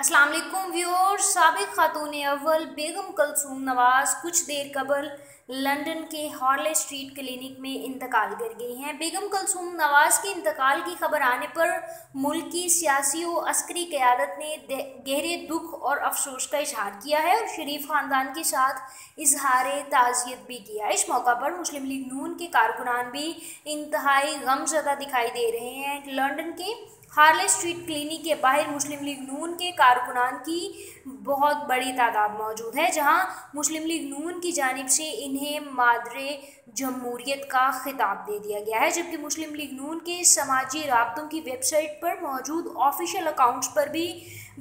अस्सलाम वालेकुम व्यूअर्स। साबिक खातून अव्वल बेगम कुलसूम नवाज कुछ देर कबल लंदन के हार्ले स्ट्रीट क्लिनिक में इंतकाल कर गई हैं। बेगम कुलसूम नवाज के इंतकाल की खबर आने पर मुल्क की सियासी और अस्करी क़यादत ने गहरे दुख और अफसोस का इजहार किया है और शरीफ ख़ानदान के साथ इजहार ताज़ियत भी किया। इस मौका पर मुस्लिम लीग नून के कारकुनान भी इंतहाई गमज़दा दिखाई दे रहे हैं। लंदन के हार्ले स्ट्रीट क्लिनिक के बाहर मुस्लिम लीग नून के कारकुनान की बहुत बड़ी तादाद मौजूद है, जहां मुस्लिम लीग नून की जानिब से इन्हें मादरे जमहूरियत का खिताब दे दिया गया है, जबकि मुस्लिम लीग नून के समाजी राब्तों की वेबसाइट पर मौजूद ऑफिशियल अकाउंट्स पर भी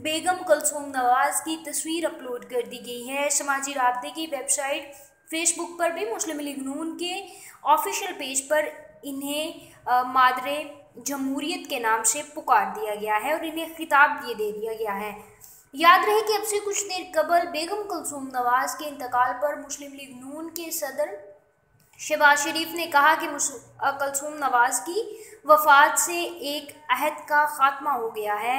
बेगम कुलसूम नवाज की तस्वीर अपलोड कर दी गई है। समाजी राब्ते की वेबसाइट फेसबुक पर भी मुस्लिम लीग नून के ऑफिशियल पेज पर इन्हें मादरे जमहूरियत के नाम से पुकार दिया गया है और इन्हें खिताब ये दे दिया गया है। याद रहे कि अब से कुछ देर कबल बेगम कुलसूम नवाज के इंतकाल पर मुस्लिम लीग नून के सदर शहबाज शरीफ ने कहा कि कुलसूम नवाज की वफ़ात से एक अहद का ख़ात्मा हो गया है।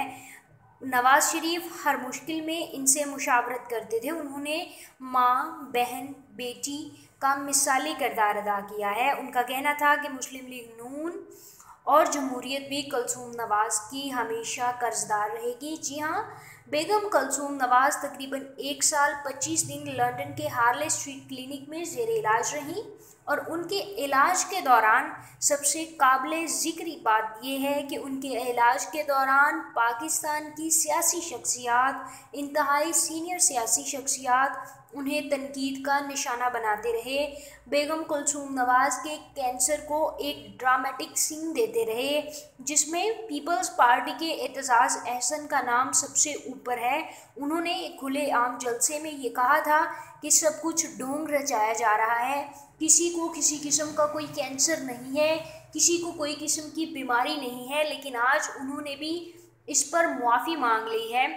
नवाज शरीफ हर मुश्किल में इनसे मुशावरत करते थे। उन्होंने माँ, बहन, बेटी का मिसाली किरदार अदा किया है। उनका कहना था कि मुस्लिम लीग नून और जमहूरियत भी कुलसूम नवाज की हमेशा कर्जदार रहेगी। जी हाँ, बेगम कुलसूम नवाज तकरीबन 1 साल 25 दिन लंदन के हार्ले स्ट्रीट क्लिनिक में ज़ेर इलाज रहीं और उनके इलाज के दौरान सबसे काबिल ज़िक्र बात यह है कि उनके इलाज के दौरान पाकिस्तान की सियासी शख्सियात, इंतहाई सीनियर सियासी शख्सियात उन्हें तनकीद का निशाना बनाते रहे। बेगम कुलसूम नवाज के कैंसर को एक ड्रामेटिक सीन देते रहे, जिसमें पीपल्स पार्टी के एतजाज़ अहसन का नाम सबसे ऊपर है। उन्होंने एक खुले आम जलसे में ये कहा था कि सब कुछ ढोंग रचाया जा रहा है, किसी को किसी किस्म का कोई कैंसर नहीं है, किसी को कोई किस्म की बीमारी नहीं है। लेकिन आज उन्होंने भी इस पर मुआफ़ी मांग ली है।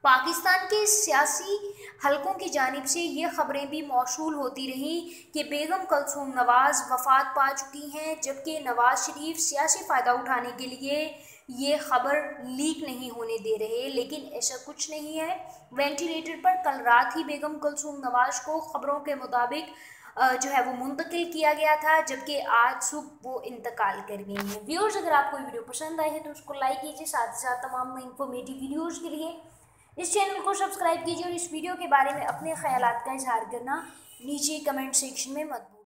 पाकिस्तान के सियासी हलकों की जानिब से ये खबरें भी मौसूल होती रहीं कि बेगम कुलसूम नवाज वफ़ात पा चुकी हैं, जबकि नवाज शरीफ सियासी फ़ायदा उठाने के लिए ये खबर लीक नहीं होने दे रहे। लेकिन ऐसा कुछ नहीं है। वेंटिलेटर पर कल रात ही बेगम कुलसूम नवाज को खबरों के मुताबिक जो है वो मुंतकिल किया गया था, जबकि आज सुबह वो इंतकाल कर गई हैं। व्यूअर्स, अगर आपको वीडियो पसंद आई है तो उसको लाइक कीजिए, साथ ही साथ तमाम इंफॉर्मेटिव वीडियोज़ के लिए इस चैनल को सब्सक्राइब कीजिए और इस वीडियो के बारे में अपने ख्यालात का इजहार करना नीचे कमेंट सेक्शन में मत भूलिए।